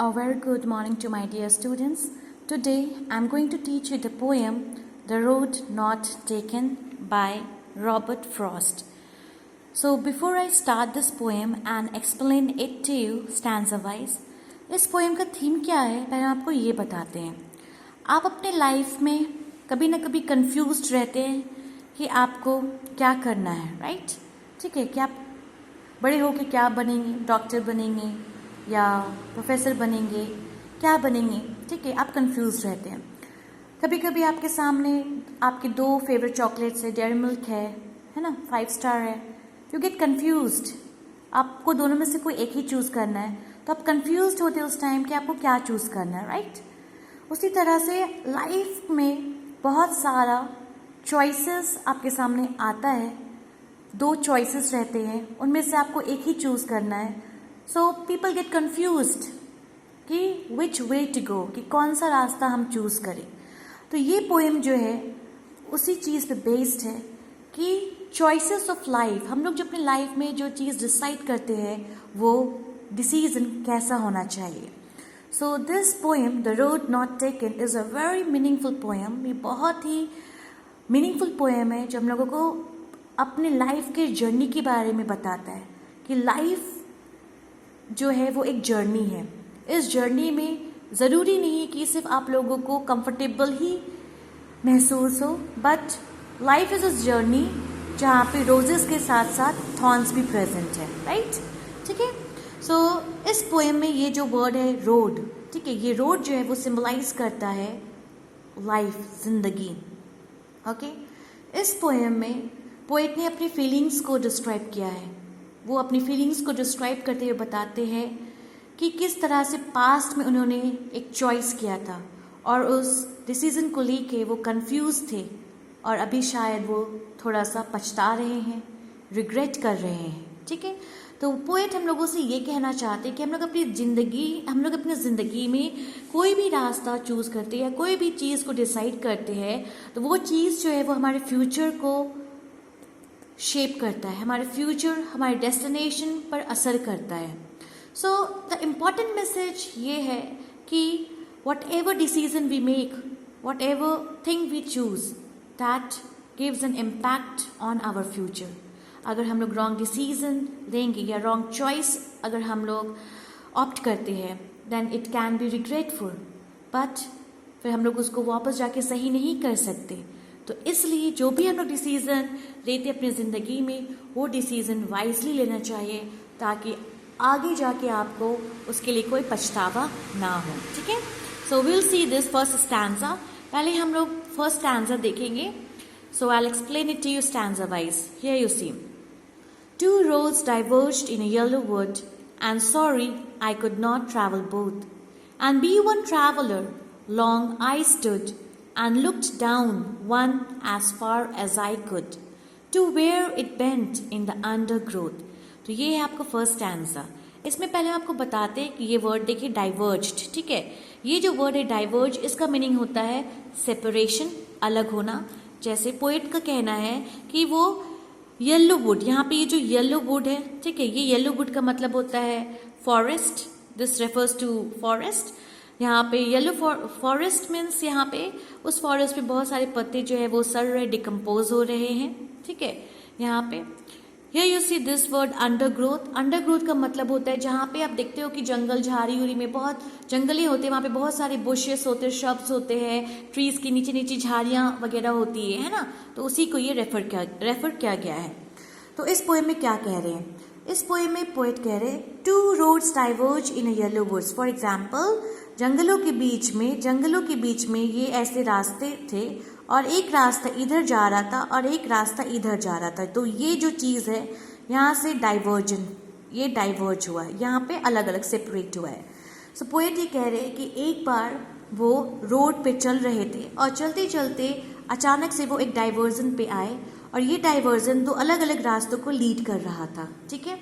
A very good morning to my dear students. Today I am going to teach you the poem The Road Not Taken by Robert Frost. So before I start this poem and explain it to you stanza wise, इस poem का theme क्या है पहले आपको ये बताते हैं. आप अपने लाइफ में कभी ना कभी कंफ्यूज्ड रहते हैं कि आपको क्या करना है, राइट? ठीक है, कि आप बड़े होकर क्या बनेंगे, डॉक्टर बनेंगे या प्रोफेसर बनेंगे, क्या बनेंगे, ठीक है, आप कंफ्यूज रहते हैं. कभी कभी आपके सामने आपके दो फेवरेट चॉकलेट्स है, डेयरी मिल्क है ना, 5 स्टार है. यू गेट कंफ्यूज्ड, आपको दोनों में से कोई एक ही चूज़ करना है, तो आप कंफ्यूज्ड होते हैं उस टाइम कि आपको क्या चूज़ करना है, राइट? उसी तरह से लाइफ में बहुत सारा चॉइसेस आपके सामने आता है, 2 चॉइसेस रहते हैं, उनमें से आपको एक ही चूज़ करना है. सो पीपल गेट कन्फ्यूज्ड कि विच वे टू गो, कि कौन सा रास्ता हम चूज़ करें. तो ये पोएम जो है उसी चीज़ पे बेस्ड है कि चॉइसेस ऑफ लाइफ, हम लोग जो अपनी लाइफ में जो चीज़ डिसाइड करते हैं वो डिसीजन कैसा होना चाहिए. So this poem the road not taken is a very meaningful poem. ये बहुत ही मीनिंगफुल पोएम है जो हम लोगों को अपने लाइफ के जर्नी के बारे में बताता है कि लाइफ जो है वो एक जर्नी है. इस जर्नी में ज़रूरी नहीं है कि सिर्फ आप लोगों को कंफर्टेबल ही महसूस हो, but life is a journey जहाँ पे रोजेस के साथ साथ थॉर्न्स भी प्रेजेंट है, राइट? ठीक है. सो इस पोएम में ये जो वर्ड है रोड, ठीक है, ये रोड जो है वो सिंबलाइज करता है लाइफ, जिंदगी. ओके. इस पोएम में पोएट ने अपनी फीलिंग्स को डिस्क्राइब किया है. वो अपनी फीलिंग्स को डिस्क्राइब करते हुए बताते हैं कि किस तरह से पास्ट में उन्होंने एक चॉइस किया था और उस डिसीज़न को लेके वो कंफ्यूज थे और अभी शायद वो थोड़ा सा पछता रहे हैं, रिग्रेट कर रहे हैं. ठीक है. तो पोएट हम लोगों से ये कहना चाहते हैं कि हम लोग अपनी ज़िंदगी में कोई भी रास्ता चूज़ करते हैं या कोई भी चीज़ को डिसाइड करते हैं तो वो चीज़ जो है वो हमारे फ्यूचर को शेप करता है, हमारे फ्यूचर, हमारे डेस्टिनेशन पर असर करता है. सो द इम्पॉर्टेंट मैसेज ये है कि whatever decision we make, whatever thing we choose, that gives an impact our our future. अगर हम लोग रॉन्ग डिसीजन लेंगे या रॉन्ग चॉइस अगर हम लोग ऑप्ट करते हैं then it can be regretful, but फिर हम लोग उसको वापस जाके सही नहीं कर सकते. तो इसलिए जो भी हम लोग डिसीज़न लेते अपनी ज़िंदगी में वो डिसीज़न वाइजली लेना चाहिए ताकि आगे जाके आपको उसके लिए कोई पछतावा ना हो. ठीक है. So will see this first stanza. पहले हम लोग फर्स्ट स्टैंजा देखेंगे. So I will explain it to you stanza wise. Here you see. 2 roads diverged in a yellow wood, and sorry I could not travel both. And be one traveler, long I stood, and looked down one as far as I could, to where it bent in the undergrowth. तो ये है आपका first stanza. इसमें पहले हम आपको बताते हैं कि ये वर्ड देखिए डाइवर्ज्ड. ठीक है. ये जो वर्ड है डाइवर्ज, इसका मीनिंग होता है सेपरेशन, अलग होना. जैसे पोएट का कहना है कि वो येलो वुड, यहाँ पे ये जो येलो वुड है, ठीक है, ये येलो वुड का मतलब होता है forest. This refers to forest. यहाँ पे येलो फॉरेस्ट मीन्स यहाँ पे उस फॉरेस्ट पे बहुत सारे पत्ते जो है वो सड़ रहे, डिकम्पोज हो रहे हैं. ठीक है. यहाँ पे here you see this word undergrowth. Undergrowth का मतलब होता है जहाँ पे आप देखते हो कि जंगल, झाड़ी उड़ी में बहुत जंगली होते हैं, वहाँ पे बहुत सारे बुशेस होते हैं, श्रब्स होते हैं, ट्रीज की नीचे नीचे झाड़ियाँ वगैरह होती है ना. तो उसी को ये रेफर किया गया है. तो इस पोएम में क्या कह रहे हैं? इस पोएम में पोएट कह रहे हैं 2 roads diverge in a yellow woods. For example जंगलों के बीच में ये ऐसे रास्ते थे और एक रास्ता इधर जा रहा था और एक रास्ता इधर जा रहा था. तो ये जो चीज़ है यहाँ से ये डाइवर्ज हुआ है, यहाँ पे अलग अलग सेपरेट हुआ है. सो पोएट ये कह रहे हैं कि एक बार वो रोड पे चल रहे थे और चलते चलते अचानक से वो एक डाइवर्जन पे आए और ये डाइवर्जन 2 अलग अलग रास्तों को लीड कर रहा था. ठीक है.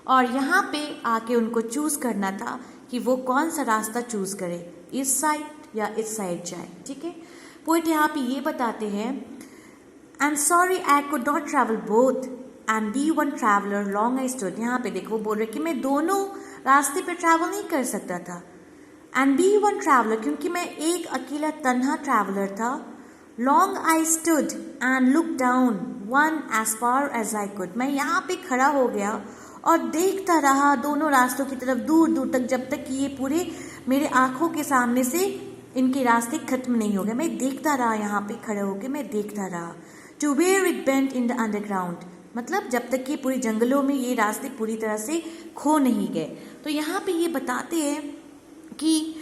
और यहाँ पे आके उनको चूज़ करना था कि वो कौन सा रास्ता चूज़ करे, इस साइड या इस साइड जाए. ठीक है. पोएट यहाँ पे ये बताते हैं and sorry I could not travel both and be one traveller long I stood. यहाँ पे देखो वो बोल रहे कि मैं दोनों रास्ते पे ट्रैवल नहीं कर सकता था, एंड बी वन ट्रैवलर, क्योंकि मैं एक अकेला तन्हा ट्रैवलर था. Long I stood and look down one as far as I could. मैं यहाँ पे खड़ा हो गया और देखता रहा दोनों रास्तों की तरफ दूर दूर तक, जब तक कि ये पूरे मेरे आंखों के सामने से इनके रास्ते खत्म नहीं हो गए. मैं देखता रहा, यहाँ पे खड़े होके मैं देखता रहा. To where it bent in the underground, मतलब जब तक कि पूरी जंगलों में ये रास्ते पूरी तरह से खो नहीं गए. तो यहाँ पे ये बताते हैं कि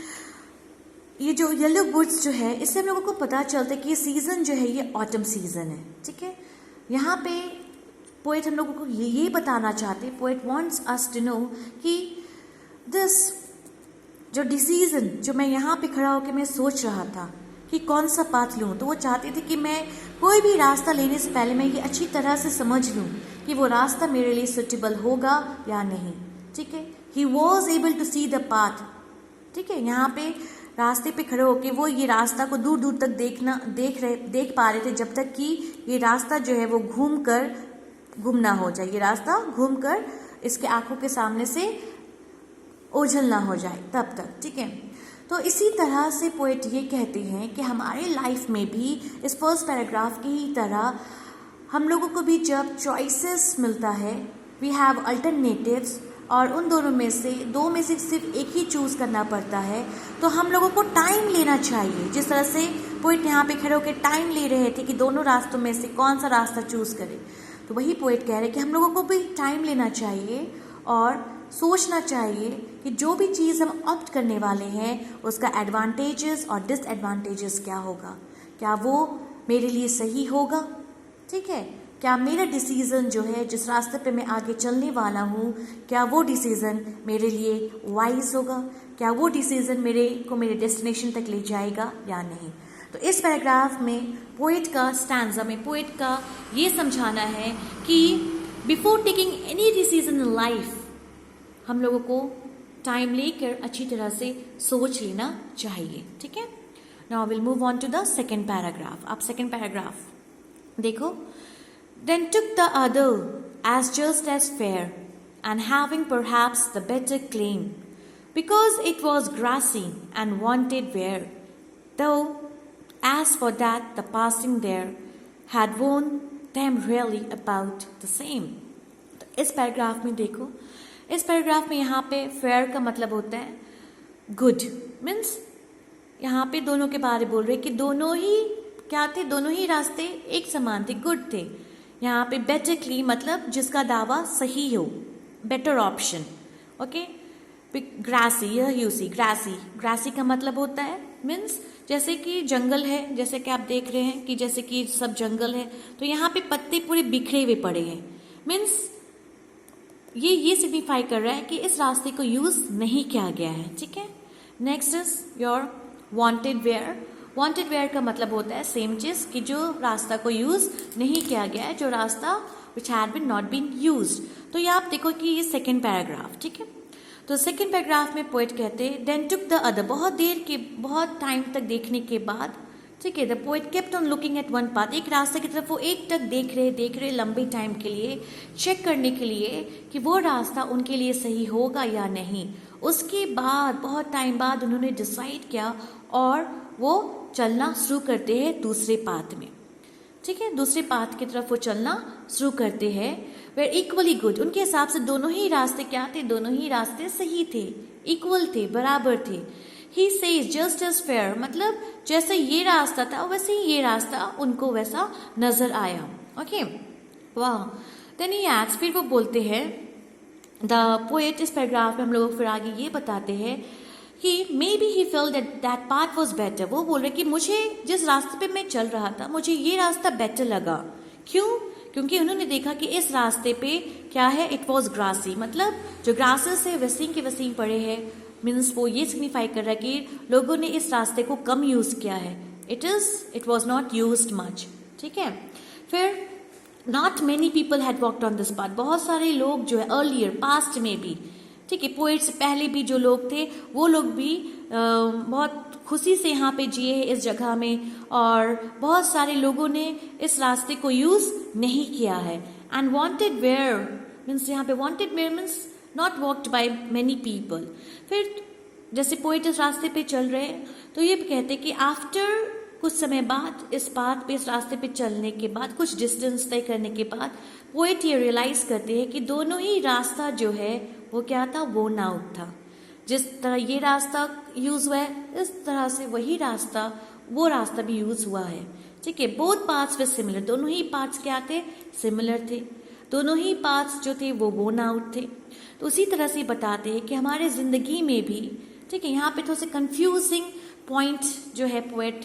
ये जो येलो वुड्स जो है, इससे हम लोगों को पता चलता है कि ये सीज़न जो है ये ऑटम सीज़न है. ठीक है, यहाँ पे पोएट हम लोगों को ये बताना चाहते हैं, poet wants us to know कि दिस जो डिसीजन जो मैं यहाँ पे खड़ा होकर मैं सोच रहा था कि कौन सा पाथ लूँ, तो वो चाहते थे कि मैं कोई भी रास्ता लेने से पहले मैं ये अच्छी तरह से समझ लूँ कि वो रास्ता मेरे लिए सुटेबल होगा या नहीं. ठीक है, he was able to see the path. ठीक है, यहाँ पे रास्ते पे खड़े होके वो ये रास्ता को दूर दूर तक देख पा रहे थे, जब तक कि ये रास्ता जो है वो गुम ना हो जाए. ये रास्ता घूम कर इसके आंखों के सामने से ओझल ना हो जाए तब तक. ठीक है, तो इसी तरह से पोएट ये कहते हैं कि हमारे लाइफ में भी इस फर्स्ट पैराग्राफ की ही तरह हम लोगों को भी जब चॉइसेस मिलता है, वी हैव अल्टरनेटिव्स, और उन दो में से सिर्फ एक ही चूज़ करना पड़ता है, तो हम लोगों को टाइम लेना चाहिए. जिस तरह से पोएट यहाँ पे खड़े होकर टाइम ले रहे थे कि दोनों रास्तों में से कौन सा रास्ता चूज़ करें, तो वही पोएट कह रहे हैं कि हम लोगों को भी टाइम लेना चाहिए और सोचना चाहिए कि जो भी चीज़ हम ऑप्ट करने वाले हैं उसका एडवांटेजेस और डिसएडवांटेजेस क्या होगा, क्या वो मेरे लिए सही होगा. ठीक है, क्या मेरा डिसीज़न जो है, जिस रास्ते पे मैं आगे चलने वाला हूँ, क्या वो डिसीज़न मेरे लिए वाइज होगा, क्या वो डिसीज़न मेरे डेस्टिनेशन तक ले जाएगा या नहीं. तो इस पैराग्राफ में पोएट का स्टैंजा में पोएट का ये समझाना है कि before taking any decision in life हम लोगों को टाइम लेकर अच्छी तरह से सोच लेना चाहिए. ठीक है, now will move on to the second paragraph. आप सेकेंड पैराग्राफ देखो. Then took the other as just as fair, and having perhaps the better claim, because it was grassy and wanted wear, though as for that the passing there had worn them really about the same. तो इस paragraph में देखो, इस paragraph में यहाँ पे fair का मतलब होता है गुड. मीन्स यहाँ पे दोनों के बारे बोल रहे कि दोनों ही क्या थे, दोनों ही रास्ते एक समान थे, गुड थे. यहाँ पे बेटर क्ली मतलब जिसका दावा सही हो, बेटर ऑप्शन. ओके, ग्रासी, यह यूसी ग्रासी का मतलब होता है मीन्स जैसे कि जंगल है, जैसे कि आप देख रहे हैं कि जैसे कि सब जंगल है, तो यहाँ पे पत्ते पूरे बिखरे हुए पड़े हैं. मीन्स ये सिग्निफाई कर रहा है कि इस रास्ते को यूज नहीं किया गया है. ठीक है, next is your wanted wear. Wanted wear का मतलब होता है सेम चीज कि जो रास्ता को यूज नहीं किया गया है, जो रास्ता which had been not been used. तो ये आप देखो कि ये सेकेंड पैराग्राफ. ठीक है, तो सेकेंड पैराग्राफ में पोएट कहते हैं देन टुक द अदर, बहुत टाइम तक देखने के बाद. ठीक है, the poet kept on looking at one path, एक रास्ते की तरफ वो एक टक देख रहे लंबे टाइम के लिए, चेक करने के लिए कि वो रास्ता उनके लिए सही होगा या नहीं. उसके बाद बहुत टाइम बाद उन्होंने डिसाइड किया और वो चलना शुरू करते हैं दूसरे पाथ में. ठीक है, दूसरे पाथ की तरफ वो चलना शुरू करते हैं. वे इक्वली गुड, उनके हिसाब से दोनों ही रास्ते क्या थे, दोनों ही रास्ते सही थे, इक्वल थे, बराबर थे. He says just as fair, मतलब जैसे ये रास्ता था वैसे ही ये रास्ता उनको वैसा नजर आया. ओके, वाह. देन ही एड्स, फिर वो बोलते हैं द पोएट, इस पैराग्राफ में हम लोग फिर आगे ये बताते हैं कि may be he felt that path was better. वो बोल रहे कि मुझे जिस रास्ते पे मैं चल रहा था मुझे ये रास्ता बेटर लगा. क्यों? क्योंकि उन्होंने देखा कि इस रास्ते पे क्या है, इट वॉज ग्रासी, मतलब जो ग्रासेस है वसीम के वसीम पड़े हैं. मीन्स वो ये सिग्निफाई कर रहा है कि लोगों ने इस रास्ते को कम यूज किया है. It was not used much. ठीक है, फिर not many people had walked on this path, बहुत सारे लोग जो है अर्लियर पास्ट में भी, ठीक है, पोएट से पहले भी जो लोग थे वो लोग भी बहुत खुशी से यहाँ पे जिए हैं इस जगह में, और बहुत सारे लोगों ने इस रास्ते को यूज नहीं किया है. एंड वांटेड वेयर मीन्स यहाँ पे wanted wear means not walked by many people. फिर जैसे पोएट इस रास्ते पे चल रहे हैं तो ये कहते हैं कि आफ्टर कुछ समय बाद इस बात पे, इस रास्ते पे चलने के बाद, कुछ डिस्टेंस तय करने के बाद पोएट ये रियलाइज करते हैं कि दोनों ही रास्ता जो है वो क्या था, वोर्न आउट था। जिस तरह ये रास्ता यूज हुआ है इस तरह से वही रास्ता, वो रास्ता भी यूज हुआ है। ठीक है, बोथ पाथ्स वे सिमिलर, दोनों ही पाथ्स क्या थे, सिमिलर थे। दोनों ही पाथ्स जो थे वो वोर्न आउट थे। तो उसी तरह से बताते हैं कि हमारे जिंदगी में भी, ठीक है, यहाँ पे थोड़े से कंफ्यूजिंग पॉइंट जो है पोएट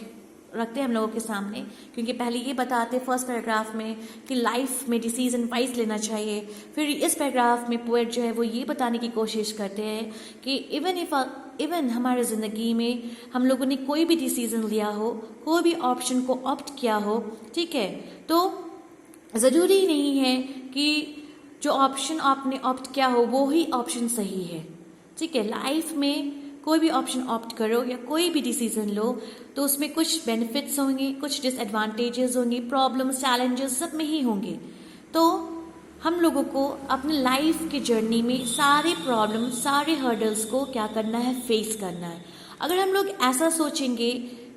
रखते हैं हम लोगों के सामने, क्योंकि पहले ये बताते फर्स्ट पैराग्राफ में कि लाइफ में डिसीजन वाइज लेना चाहिए। फिर इस पैराग्राफ में पोएट जो है वो ये बताने की कोशिश करते हैं कि इवन हमारे ज़िंदगी में हम लोगों ने कोई भी डिसीजन लिया हो, कोई भी ऑप्शन को ऑप्ट किया हो, ठीक है, तो ज़रूरी नहीं है कि जो ऑप्शन आपने ऑप्ट किया हो वो ही ऑप्शन सही है। ठीक है, लाइफ में कोई भी ऑप्शन ऑप्ट करो या कोई भी डिसीजन लो तो उसमें कुछ बेनिफिट्स होंगे, कुछ डिसएडवांटेजेस होंगे, प्रॉब्लम्स, चैलेंजेस सब में ही होंगे। तो हम लोगों को अपने लाइफ की जर्नी में सारे प्रॉब्लम, सारे हर्डल्स को क्या करना है, फेस करना है। अगर हम लोग ऐसा सोचेंगे,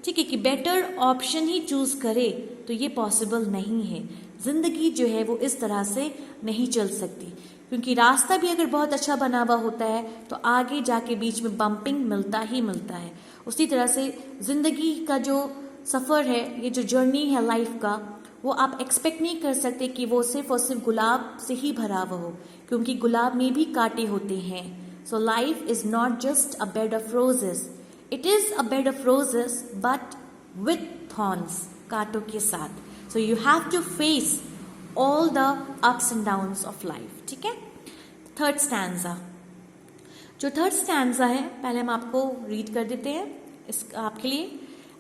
ठीक है, कि बेटर ऑप्शन ही चूज करें तो ये पॉसिबल नहीं है। जिंदगी जो है वो इस तरह से नहीं चल सकती, क्योंकि रास्ता भी अगर बहुत अच्छा बना हुआ होता है तो आगे जाके बीच में बम्पिंग मिलता ही मिलता है। उसी तरह से जिंदगी का जो सफ़र है, ये जो जर्नी है लाइफ का, वो आप एक्सपेक्ट नहीं कर सकते कि वो सिर्फ और सिर्फ गुलाब से ही भरा हुआ हो, क्योंकि गुलाब में भी कांटे होते हैं। So life is not just a bed of roses, it is a bed of roses but with thorns, कांटों के साथ। So you have to face all the ups and downs of life. ठीक है, थर्ड स्टैंजा, जो third stanza है पहले हम आपको रीड कर देते हैं इस आपके लिए।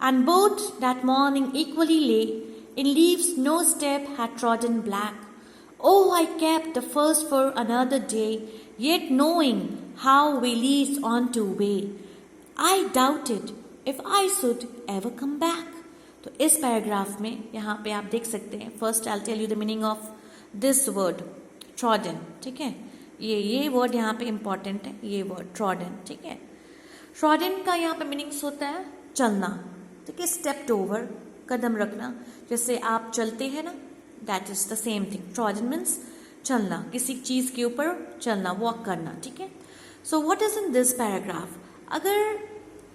And both that morning equally ले in leaves no step had trodden black. Oh, I kept the first for another day, yet knowing how we leads on to way, I doubted if I should ever come back. तो इस paragraph में यहाँ पे आप देख सकते हैं, first I tell you the meaning of this word trodden. ठीक है, ये वर्ड यहाँ पे इम्पॉर्टेंट है, ये वर्ड ट्रॉडन। ठीक है, ट्रॉडन का यहाँ पे मीनिंग्स होता है चलना। ठीक है, स्टेप्ड ओवर, कदम रखना, जैसे आप चलते हैं ना, that is the same thing. Trodden means चलना, किसी चीज के ऊपर चलना, वॉक करना। ठीक है, so what is in this paragraph? अगर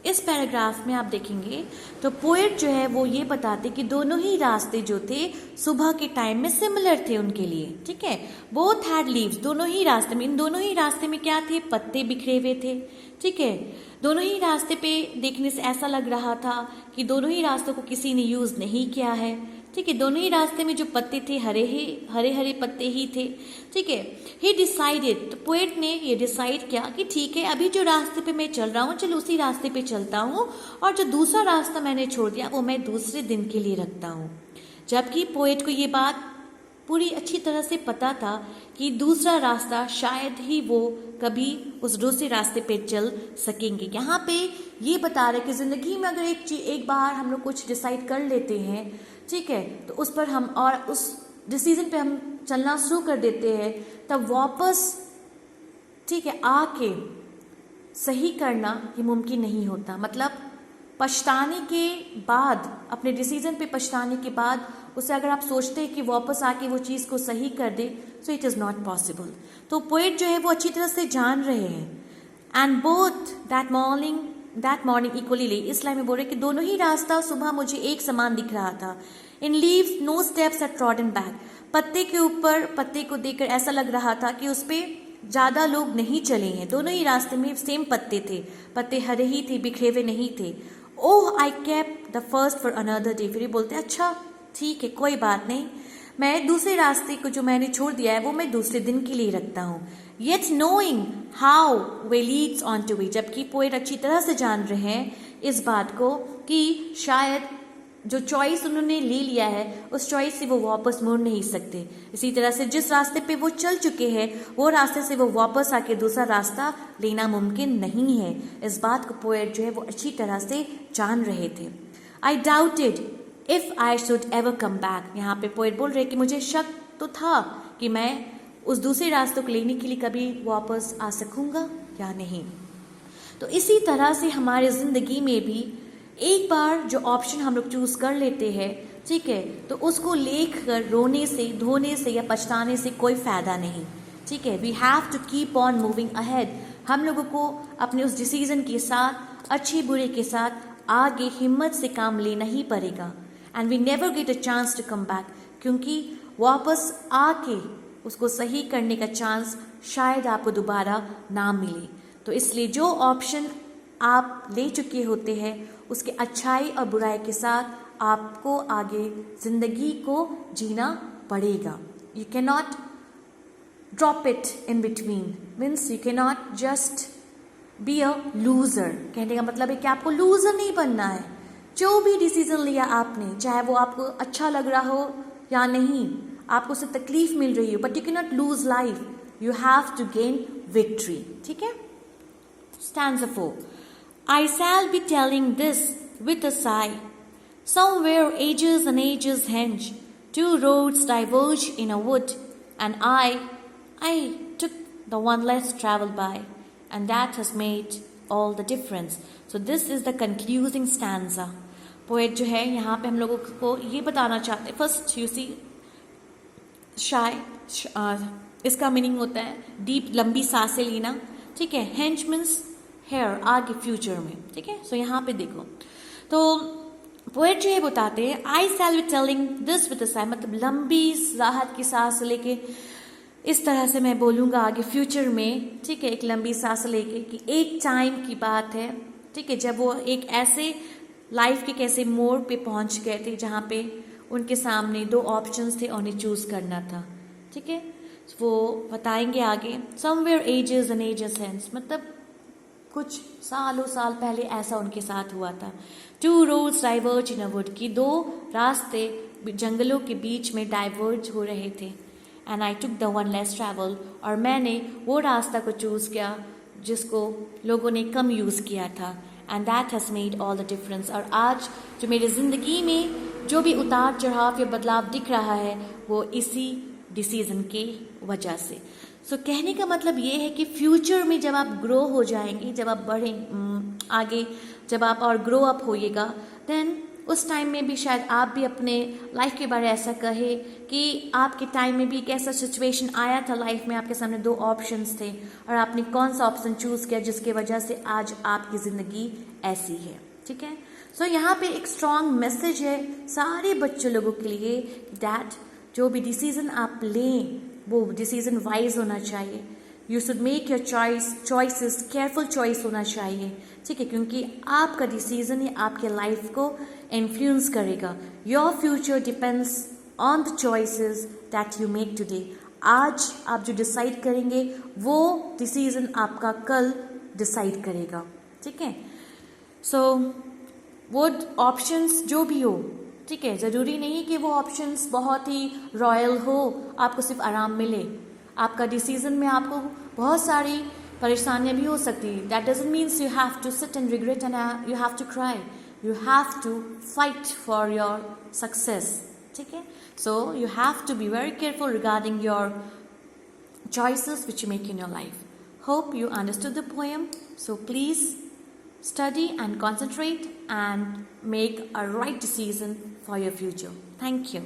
इस पैराग्राफ में आप देखेंगे तो पोएट जो है वो ये बताते कि दोनों ही रास्ते जो थे सुबह के टाइम में सिमिलर थे उनके लिए। ठीक है, बोथ हैड लीव्स, दोनों ही रास्ते में, इन दोनों ही रास्ते में क्या थे, पत्ते बिखरे हुए थे। ठीक है, दोनों ही रास्ते पे देखने से ऐसा लग रहा था कि दोनों ही रास्तों को किसी ने यूज नहीं किया है। ठीक है, दोनों ही रास्ते में जो पत्ते थे हरे हरे पत्ते ही थे। ठीक है, ही डिसाइडेड, तो पोएट ने ये डिसाइड किया कि ठीक है, अभी जो रास्ते पे मैं चल रहा हूँ चलो उसी रास्ते पे चलता हूँ, और जो दूसरा रास्ता मैंने छोड़ दिया वो मैं दूसरे दिन के लिए रखता हूँ। जबकि पोएट को ये बात पूरी अच्छी तरह से पता था कि दूसरा रास्ता शायद ही वो कभी उस दूसरे रास्ते पे चल सकेंगे। यहाँ पे ये बता रहे कि जिंदगी में अगर एक बार हम लोग कुछ डिसाइड कर लेते हैं, ठीक है, तो उस पर हम और उस डिसीजन पे हम चलना शुरू कर देते हैं, तब वापस, ठीक है, आके सही करना ये मुमकिन नहीं होता। मतलब पछताने के बाद, अपने डिसीजन पे पछताने के बाद उसे अगर आप सोचते हैं कि वापस आके वो चीज़ को सही कर दे, so it is not possible. तो पोएट जो है वो अच्छी तरह से जान रहे हैं। And both that morning equally lay, इस लाइन में बोल रहे कि दोनों ही रास्ता सुबह मुझे एक समान दिख रहा था। In leaves no steps at trodden back, पत्ते के ऊपर पत्ते को देखकर ऐसा लग रहा था कि उस पर ज़्यादा लोग नहीं चले हैं। दोनों ही रास्ते में सेम पत्ते थे, पत्ते हरे ही थे, बिखरे हुए नहीं थे। Oh I kept the first for another day, फिर बोलते अच्छा ठीक है, कोई बात नहीं, मैं दूसरे रास्ते को जो मैंने छोड़ दिया है वो मैं दूसरे दिन के लिए रखता हूँ। Yet knowing how way Leeds on two way, जबकि पोएट अच्छी तरह से जान रहे हैं इस बात को कि शायद जो चॉइस उन्होंने ले लिया है उस चॉइस से वो वापस मुड़ नहीं सकते। इसी तरह से जिस रास्ते पे वो चल चुके हैं वो रास्ते से वो वापस आके दूसरा रास्ता लेना मुमकिन नहीं है। इस बात को पोएट जो है वो अच्छी तरह से जान रहे थे। आई doubted if I should ever come back, यहाँ पे पोएट बोल रहे कि मुझे शक तो था कि मैं उस दूसरे रास्ते को लेने के लिए कभी वापस आ सकूंगा या नहीं। तो इसी तरह से हमारे ज़िंदगी में भी एक बार जो ऑप्शन हम लोग चूज़ कर लेते हैं, ठीक है, तो उसको लेकर रोने से, धोने से या पछताने से कोई फ़ायदा नहीं, ठीक है। We have to keep on moving ahead. हम लोगों को अपने उस डिसीज़न के साथ, अच्छे बुरे के साथ आगे हिम्मत से काम लेना ही पड़ेगा। And we never get a chance to come back, क्योंकि वापस आके उसको सही करने का चांस शायद आपको दोबारा ना मिले। तो इसलिए जो ऑप्शन आप ले चुके होते हैं उसके अच्छाई और बुराई के साथ आपको आगे ज़िंदगी को जीना पड़ेगा। You can not drop it in between, means you can not just be a loser. कहने का मतलब है कि आपको लूज़र नहीं बनना है। जो भी डिसीजन लिया आपने, चाहे वो आपको अच्छा लग रहा हो या नहीं, आपको उससे तकलीफ मिल रही हो, but you can not lose life, you have to gain victory, ठीक है। Stanza 4. I shall be telling this with a sigh. Somewhere ages and ages henge, two roads diverge in a wood, and I took the one less traveled by, and that has made all the difference. So this is the concluding stanza. Poet जो है यहाँ पे हम लोगों को ये बताना चाहते हैं, फर्स्ट यू सी शाय, इसका मीनिंग होता है डीप, लंबी सांसें लेना, ठीक है। हेंज मीन्स हेयर, आगे फ्यूचर में, ठीक है। सो यहाँ पे देखो, तो पोएट जो है बताते हैं I shall be telling this with a sigh, मतलब लंबी राहत की सांस लेके इस तरह से मैं बोलूँगा आगे फ्यूचर में, ठीक है। एक लंबी सांस लेके कि एक टाइम की बात है, ठीक है, जब वो एक ऐसे लाइफ के कैसे मोड़ पे पहुंच गए थे जहाँ पे उनके सामने दो ऑप्शंस थे और उन्हें चूज़ करना था, ठीक है। वो बताएंगे आगे। Somewhere ages and ages hence, मतलब कुछ सालों साल पहले ऐसा उनके साथ हुआ था। Two roads diverge in a wood, की दो रास्ते जंगलों के बीच में डाइवर्ज हो रहे थे। And I took the one less travel, और मैंने वो रास्ता को चूज़ किया जिसको लोगों ने कम यूज़ किया था। And that has made all the difference, और आज जो मेरी ज़िंदगी में जो भी उतार चढ़ाव या बदलाव दिख रहा है वो इसी डिसीज़न के वजह से। सो कहने का मतलब ये है कि फ्यूचर में जब आप ग्रो हो जाएंगे, जब आप बढ़ें आगे, जब आप और ग्रो अप होइएगा, देन उस टाइम में भी शायद आप भी अपने लाइफ के बारे में ऐसा कहे कि आपके टाइम में भी एक ऐसा सिचुएशन आया था लाइफ में, आपके सामने दो ऑप्शंस थे और आपने कौन सा ऑप्शन चूज़ किया जिसके वजह से आज आपकी ज़िंदगी ऐसी है, ठीक है। सो यहाँ पे एक स्ट्रॉन्ग मैसेज है सारे बच्चों लोगों के लिए, दैट जो भी डिसीज़न आप लें वो डिसीज़न वाइज होना चाहिए। You should make your choices, careful choice होना चाहिए, ठीक है, क्योंकि आपका डिसीज़न ही आपके लाइफ को इन्फ्लुएंस करेगा। Your future depends on the choices that you make today. आज आप जो डिसाइड करेंगे वो डिसीज़न आपका कल डिसाइड करेगा, ठीक है। सो वो ऑप्शंस जो भी हो, ठीक है, ज़रूरी नहीं कि वो ऑप्शंस बहुत ही रॉयल हो, आपको सिर्फ आराम मिले। आपका डिसीज़न में आपको बहुत सारी परेशानियां भी हो सकती है। That doesn't means you have to sit and regret and you have to cry, you have to fight for your success, ठीक है। So you have to be very careful regarding your choices which you make in your life. Hope you understood the poem. So please study and concentrate and make a right decision for your future. Thank you.